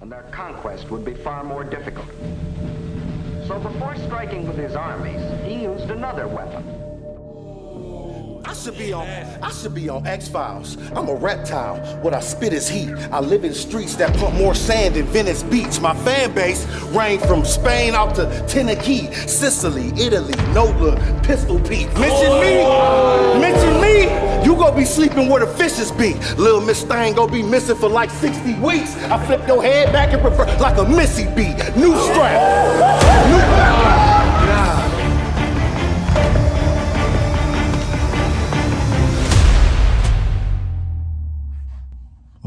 and their conquest would be far more difficult. So before striking with his armies, he used another weapon. I should be on X-Files. I'm a reptile. What I spit is heat. I live in streets that pump more sand than Venice Beach. My fan base range from Spain out to Tennessee, Sicily, Italy, Nola, Pistol Pete. Mention me, you gonna be sleeping where the fishes be. Little Miss Thing gonna be missing for like 60 weeks. I flip your head back and reverse like a Missy beat. New strap.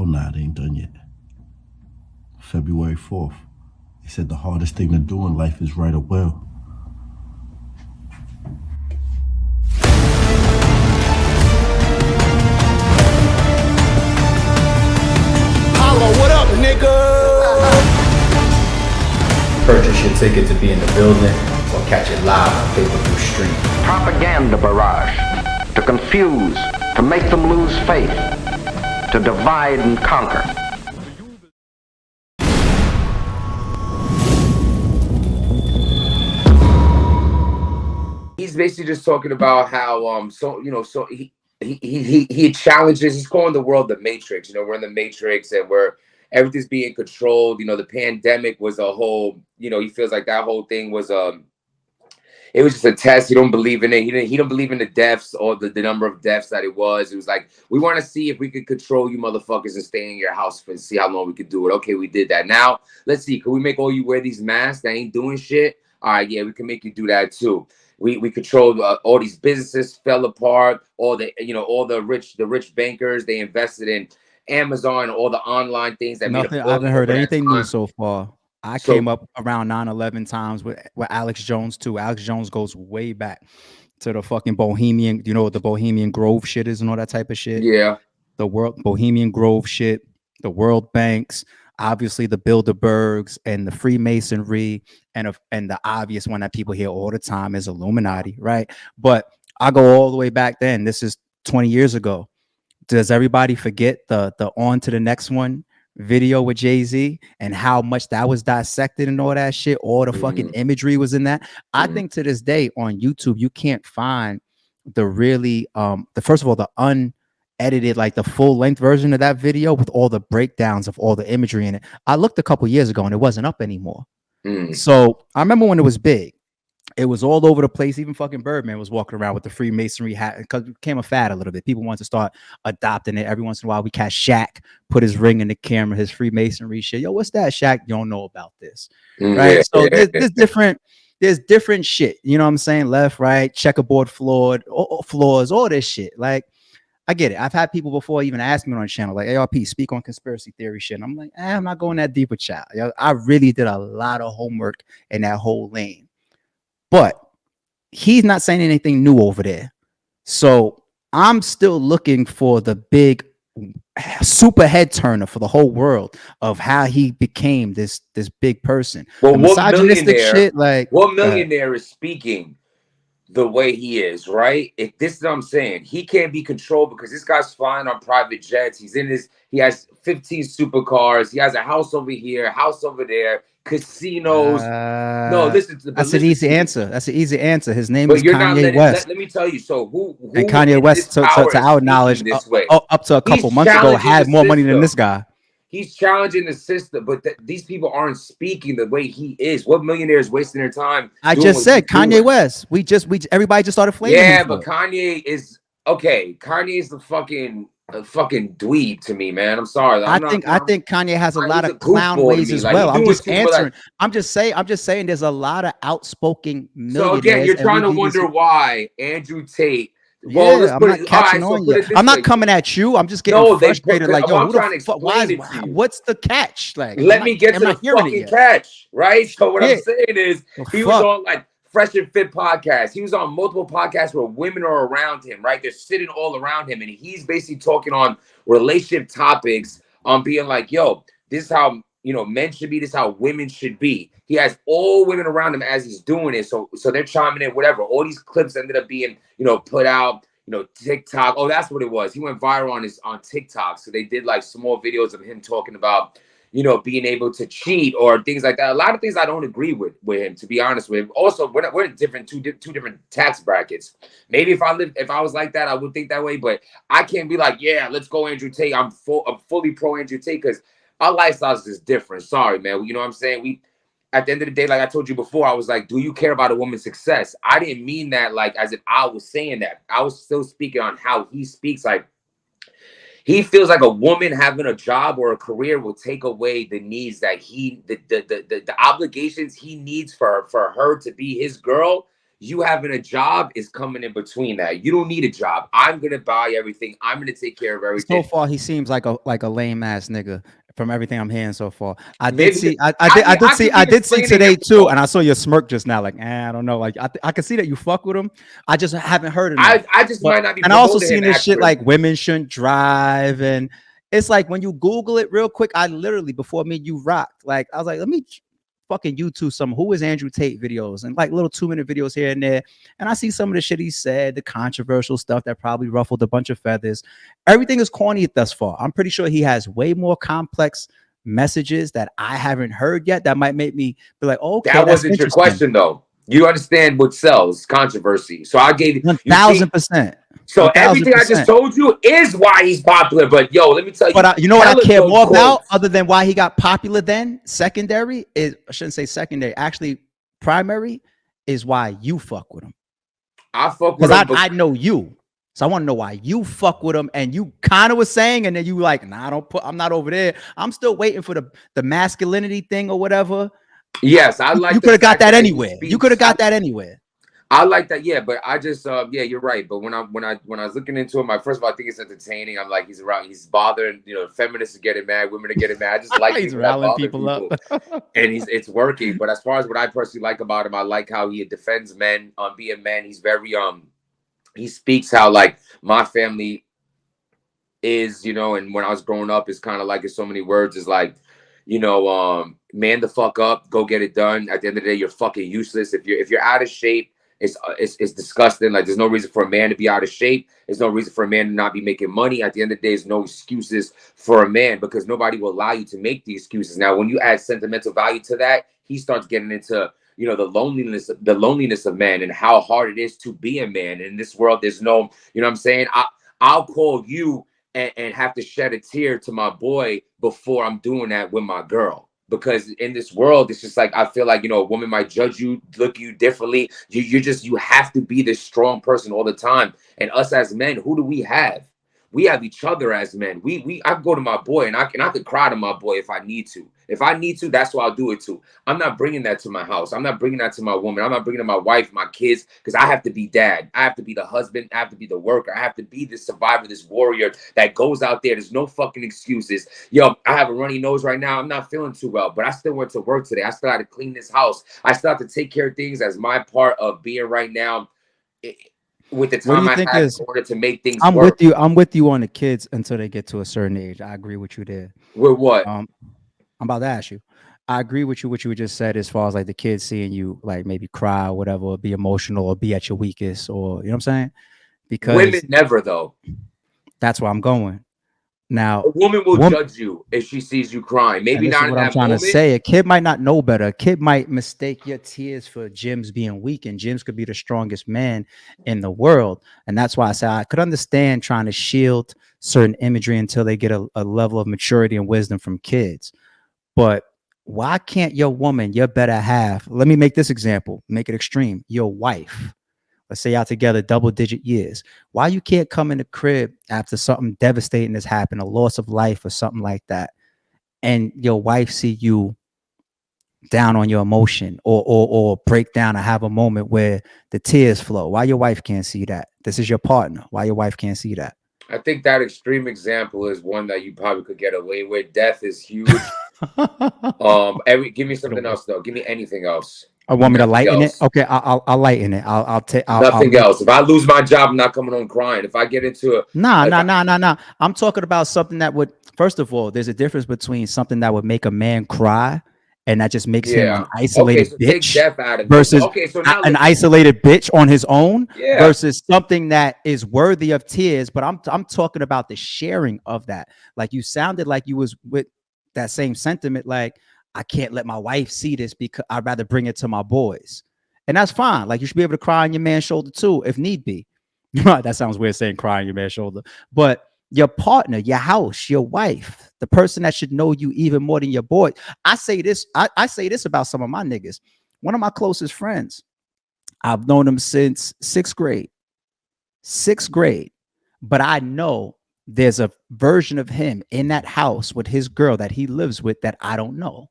Oh, nah, it ain't done yet. February 4th. They said the hardest thing to do in life is write a will. Holla, what up, nigga? Purchase your ticket to be in the building or catch it live on pay-per-view stream. Propaganda barrage, to confuse, to make them lose faith, to divide and conquer. He's basically just talking about how he challenges. He's calling the world the Matrix. You know, we're in the Matrix and everything's being controlled. You know, the pandemic was a whole. You know, he feels like that whole thing was it was just a test. He don't believe in it. He don't believe in the deaths or the number of deaths that it was. It was like, we want to see if we could control you motherfuckers and stay in your house and see how long we could do it. Okay, we did that. Now, let's see. Can we make all you wear these masks that ain't doing shit? All right, yeah, we can make you do that too. We controlled all these businesses fell apart. All the rich bankers, they invested in Amazon, all the online things that nothing. I haven't heard anything new so far. I came up around 9/11 times with Alex Jones too. Alex Jones goes way back to the fucking Bohemian, you know what the Bohemian Grove shit is and all that type of shit. Yeah. The Bohemian Grove shit, the World Banks, obviously the Bilderbergs and the Freemasonry, and the obvious one that people hear all the time is Illuminati, right? But I go all the way back then. This is 20 years ago. Does everybody forget the On to the Next One video with Jay-Z and how much that was dissected and all that shit? All the fucking imagery was in that. I think to this day on YouTube you can't find the really first of all the unedited, like the full length version of that video with all the breakdowns of all the imagery in it. I looked a couple years ago and it wasn't up anymore. So I remember when it was big. It was all over the place. Even fucking Birdman was walking around with the Freemasonry hat because it became a fad a little bit. People wanted to start adopting it. Every once in a while, we catch Shaq put his ring in the camera, his Freemasonry shit. Yo, what's that, Shaq? You don't know about this, right? So there's different shit. You know what I'm saying? Left, right, checkerboard floors, all this shit. Like, I get it. I've had people before even ask me on the channel, like, ARP, speak on conspiracy theory shit. And I'm like, I'm not going that deep with y'all. I really did a lot of homework in that whole lane. But he's not saying anything new over there. So I'm still looking for the big super head turner for the whole world of how he became this big person. Well, the misogynistic shit, like what millionaire is speaking the way he is, right? If this is what I'm saying, he can't be controlled because this guy's flying on private jets. He has 15 supercars. He has a house over here, a house over there, casinos. No, that's an easy answer. That's an easy answer. His name is Kanye West. Let me tell you. So who and Kanye West, to our knowledge, up to a couple months ago, had more money than this guy. He's challenging the system, but these people aren't speaking the way he is. What millionaire is wasting their time? I just said Kanye West. Everybody just started flaming. Yeah, but Kanye is okay. Kanye is the fucking dweeb to me, man. I'm sorry. I think Kanye has a lot of clown ways as well. I'm just answering. I'm just saying there's a lot of outspoken millionaires. So again, you're trying to wonder why Andrew Tate. Well, yeah, I'm not catching on yet. I'm not coming at you. I'm just getting frustrated. Like, yo, what's the catch? Like, let me get to the fucking catch, right? So what I'm saying is, he was on like Fresh and Fit podcast. He was on multiple podcasts where women are around him, right? They're sitting all around him, and he's basically talking on relationship topics, on being like, yo, this is how men should be. This is how women should be. He has all women around him as he's doing it. So they're chiming in, whatever. All these clips ended up being, put out, TikTok. Oh, that's what it was. He went viral on TikTok. So they did like small videos of him talking about, you know, being able to cheat or things like that. A lot of things I don't agree with him, to be honest with him. Also, we're in two different tax brackets. Maybe if I was like that, I would think that way. But I can't be like, yeah, let's go Andrew Tate. I'm fully pro Andrew Tate because our lifestyles is different. Sorry, man. You know what I'm saying? We, at the end of the day, like I told you before, I was like, do you care about a woman's success? I didn't mean that like as if I was saying that. I was still speaking on how he speaks. Like, he feels like a woman having a job or a career will take away the needs that the obligations he needs for her to be his girl. You having a job is coming in between that. You don't need a job. I'm gonna buy everything. I'm gonna take care of everything. So far, he seems like a lame ass nigga from everything I'm hearing so far. I Maybe did see, I I did see today it. too, and I saw your smirk just now. Like, I don't know. Like, I can see that you fuck with him. I just haven't heard it. I just might not be. And I also seen this shit like women shouldn't drive, and it's like when you Google it real quick. I literally before me you rocked. Like, I was like, let me fucking YouTube some who is Andrew Tate videos and like little 2-minute videos here and there. And I see some of the shit he said, the controversial stuff that probably ruffled a bunch of feathers. Everything is corny thus far. I'm pretty sure he has way more complex messages that I haven't heard yet that might make me be like, oh, okay, that wasn't your question though. You understand what sells controversy. So I gave you 1,000%. So everything I just told you is why he's popular. But yo, let me tell you. But you know what I care more about, other than why he got popular then? Secondary is, I shouldn't say secondary, actually primary is why you fuck with him. I fuck with him. Because I know you. So I want to know why you fuck with him. And you kind of was saying, and then you like, nah, I'm not over there. I'm still waiting for the masculinity thing or whatever. Yes, I like. You could have got that anywhere. You could have got that anywhere. I like that, yeah, but I just yeah, you're right. But when I was looking into him, first of all, I think it's entertaining. I'm like, he's bothering, you know, feminists are getting mad, women are getting mad. I just like he's rallying people up, and it's working. But as far as what I personally like about him, I like how he defends men on being men. He's very he speaks how like my family is, you know, and when I was growing up, it's kind of like in so many words is like, you know, man the fuck up, go get it done. At the end of the day, you're fucking useless if you're out of shape. It's disgusting. Like, there's no reason for a man to be out of shape. There's no reason for a man to not be making money. At the end of the day, there's no excuses for a man because nobody will allow you to make the excuses. Now, when you add sentimental value to that, he starts getting into, you know, the loneliness of man and how hard it is to be a man. In this world, there's no, you know what I'm saying? I'll call you and have to shed a tear to my boy before I'm doing that with my girl. Because in this world, it's just like, I feel like, you know, a woman might judge you, look at you differently. You have to be this strong person all the time. And us as men, who do we have? We have each other as men. I go to my boy and I could cry to my boy if I need to. If I need to, that's what I'll do it to. I'm not bringing that to my house. I'm not bringing that to my woman. I'm not bringing it to my wife, my kids, because I have to be dad. I have to be the husband. I have to be the worker. I have to be this survivor, this warrior that goes out there. There's no fucking excuses. Yo, I have a runny nose right now. I'm not feeling too well, but I still went to work today. I still had to clean this house. I still have to take care of things as my part of being right now. With the time I have in order to make things work. I'm with you on the kids until they get to a certain age. I agree with you there. With what? I'm about to ask you. I agree with you what you just said as far as like the kids seeing you like maybe cry or whatever, or be emotional or be at your weakest, or you know what I'm saying? Because women never though. That's where I'm going. Now, a woman will judge you if she sees you crying. Maybe not in that moment. I'm trying to say. A kid might not know better. A kid might mistake your tears for Jimz being weak, and Jimz could be the strongest man in the world. And that's why I say I could understand trying to shield certain imagery until they get a level of maturity and wisdom from kids. But why can't your woman, your better half, let me make this example, make it extreme, your wife, let's say y'all together double-digit years. Why you can't come in the crib after something devastating has happened, a loss of life or something like that, and your wife see you down on your emotion or break down or have a moment where the tears flow? Why your wife can't see that? This is your partner. Why your wife can't see that? I think that extreme example is one that you probably could get away with. Death is huge. Give me something else though. Give me anything else. I want me to lighten it. Okay, I'll lighten it. I'll take nothing else. If I lose my job, I'm not coming home crying. If I get into a nah. I'm talking about something that would, first of all, there's a difference between something that would make a man cry and that just makes him an isolated bitch versus an isolated bitch on his own versus something that is worthy of tears. But I'm talking about the sharing of that. Like, you sounded like you was with that same sentiment, like, I can't let my wife see this because I'd rather bring it to my boys. And that's fine. Like, you should be able to cry on your man's shoulder too, if need be. That sounds weird saying cry on your man's shoulder. But your partner, your house, your wife, the person that should know you even more than your boy. I say this about some of my niggas. One of my closest friends, I've known him since sixth grade. But I know there's a version of him in that house with his girl that he lives with that I don't know.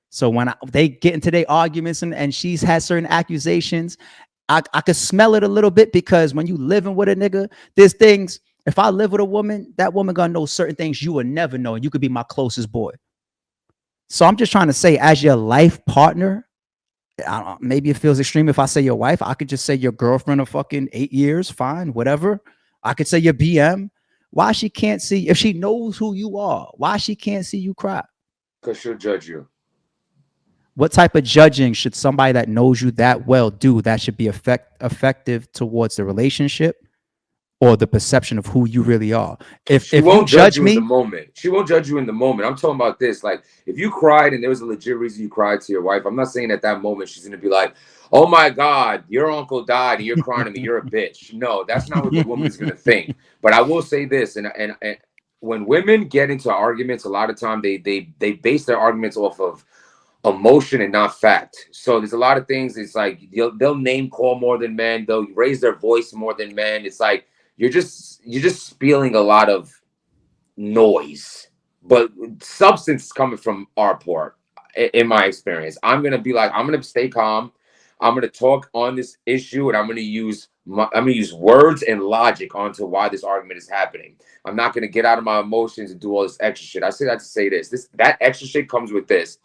So when they get into their arguments and she's had certain accusations, I could smell it a little bit, because when you living with a nigga, there's things. If I live with a woman, that woman gonna know certain things you will never know, and you could be my closest boy. So I'm just trying to say, as your life partner, maybe it feels extreme if I say your wife. I could just say your girlfriend of fucking 8 years, fine, whatever. I could say your BM. Why she can't see, if she knows who you are, why she can't see you cry? Because she'll judge you. What type of judging should somebody that knows you that well do that should be effective towards the relationship or the perception of who you really are? If won't you judge me in the moment, she won't judge you in the moment. I'm talking about this. Like, if you cried and there was a legit reason you cried to your wife, I'm not saying at that moment she's gonna be like, "Oh my God, your uncle died and you're crying to me. You're a bitch." No, that's not what the woman is gonna think. But I will say this, and when women get into arguments, a lot of time they base their arguments off of emotion and not fact. So there's a lot of things. It's like they'll name call more than men. They'll raise their voice more than men. It's like you're just spewing a lot of noise, but substance is coming from our part. In my experience, I'm gonna stay calm. I'm gonna talk on this issue, and I'm gonna use words and logic onto why this argument is happening. I'm not gonna get out of my emotions and do all this extra shit. I say that to say that extra shit comes with this.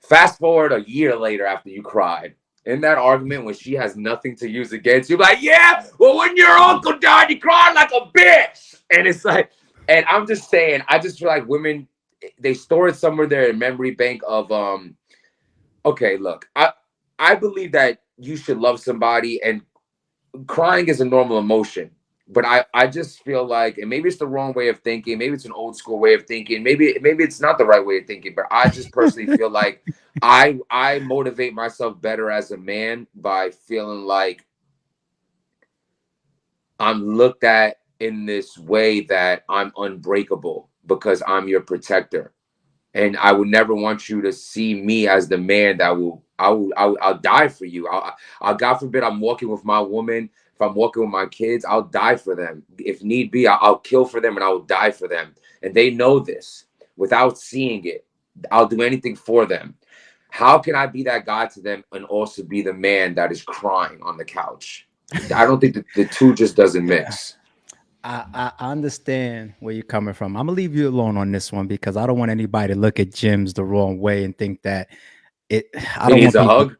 Fast forward a year later after you cried. In that argument, when she has nothing to use against you, like, yeah, well, when your uncle died, you cried like a bitch. And it's like, and I'm just saying, I just feel like women, they store it somewhere there in memory bank of, okay, look, I believe that you should love somebody, and crying is a normal emotion. But I just feel like, and maybe it's the wrong way of thinking, maybe it's an old school way of thinking, maybe it's not the right way of thinking, but I just personally feel like I motivate myself better as a man by feeling like I'm looked at in this way that I'm unbreakable because I'm your protector. And I would never want you to see me as the man that I'll die for you. I'll God forbid, I'm walking with my woman. If I'm walking with my kids, I'll die for them. If need be, I'll kill for them and I will die for them. And they know this. Without seeing it, I'll do anything for them. How can I be that guy to them and also be the man that is crying on the couch? I don't think the two just doesn't mix. I understand where you're coming from. I'm gonna leave you alone on this one because I don't want anybody to look at Jimz the wrong way and think that I don't want a hug.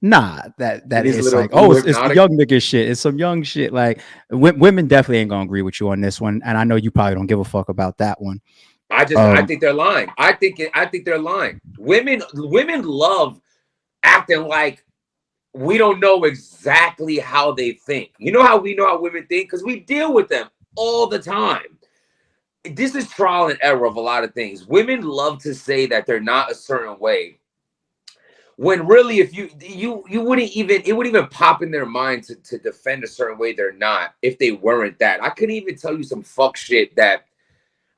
Nah, that is like, oh, it's the young nigga shit. It's some young shit. Like, women definitely ain't gonna agree with you on this one, and I know you probably don't give a fuck about that one. I think they're lying. I think they're lying. Women love acting like we don't know exactly how they think. You know how we know how women think? Because we deal with them all the time. This is trial and error of a lot of things. Women love to say that they're not a certain way, when really, if you wouldn't even, it wouldn't even pop in their mind to defend a certain way they're not if they weren't that. I couldn't even tell you some fuck shit that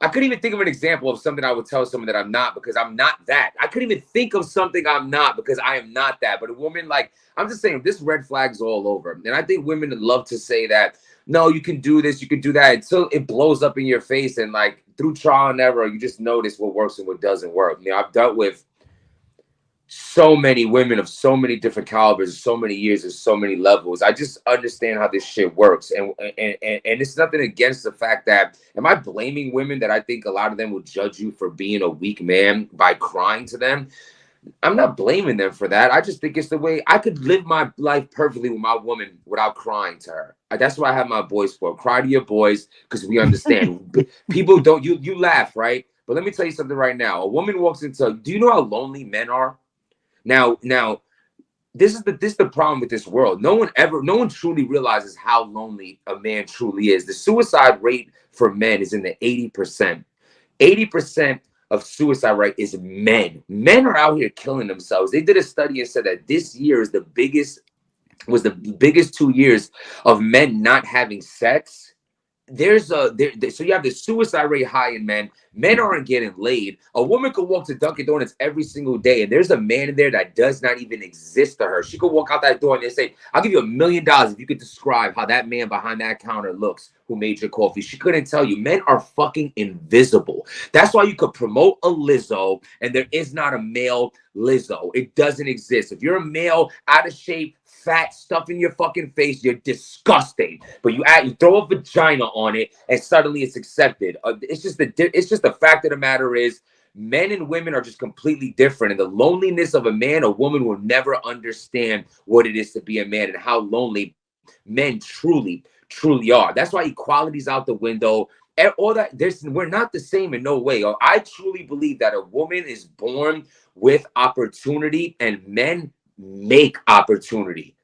I couldn't even think of an example of something I would tell someone that I'm not because I'm not that. I couldn't even think of something I'm not because I am not that. But a woman, like, I'm just saying, this red flag's all over. And I think women love to say that, no, you can do this, you can do that, until it blows up in your face. And like through trial and error, you just notice what works and what doesn't work. You know, I've dealt with so many women of so many different calibers, so many years, and so many levels. I just understand how this shit works, and it's nothing against the fact that, am I blaming women that I think a lot of them will judge you for being a weak man by crying to them? I'm not blaming them for that. I just think it's the way I could live my life perfectly with my woman without crying to her. That's why I have my boys for. Cry to your boys because we understand. People don't. You laugh, right? But let me tell you something right now. A woman walks into. Do you know how lonely men are? Now, this is the problem with this world. No one truly realizes how lonely a man truly is. The suicide rate for men is in the 80%. 80% of suicide rate is men. Men are out here killing themselves. They did a study and said that this year is the biggest 2 years of men not having sex. So you have the suicide rate high in men. Men aren't getting laid. A woman could walk to Dunkin' Donuts every single day, and there's a man in there that does not even exist to her. She could walk out that door and they say, "I'll give you $1 million if you could describe how that man behind that counter looks who made your coffee." She couldn't tell you. Men are fucking invisible. That's why you could promote a Lizzo, and there is not a male Lizzo. It doesn't exist. If you're a male, out of shape, fat, stuff in your fucking face, you're disgusting. But you throw a vagina on it, and suddenly it's accepted. It's just the fact of the matter is, men and women are just completely different. And the loneliness of a man, a woman will never understand what it is to be a man and how lonely men truly are. That's why equality's out the window. All that, we're not the same in no way. I truly believe that a woman is born with opportunity and men make opportunity.